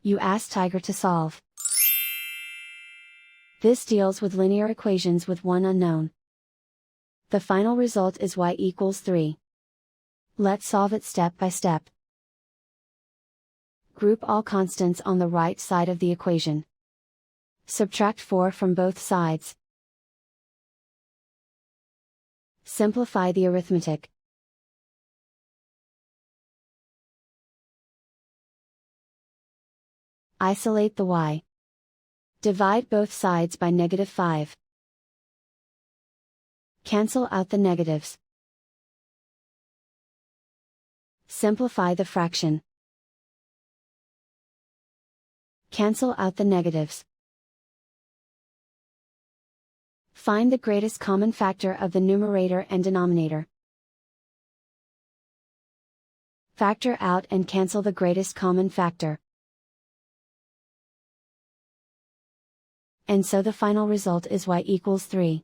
You ask Tiger to solve. This deals with linear equations with one unknown. The final result is y equals 3. Let's solve it step by step. Group all constants on the right side of the equation. Subtract 4 from both sides. Simplify the arithmetic. Isolate the y. Divide both sides by -5. Cancel out the negatives. Simplify the fraction. Cancel out the negatives. Find the greatest common factor of the numerator and denominator. Factor out and cancel the greatest common factor. And so the final result is y equals 3.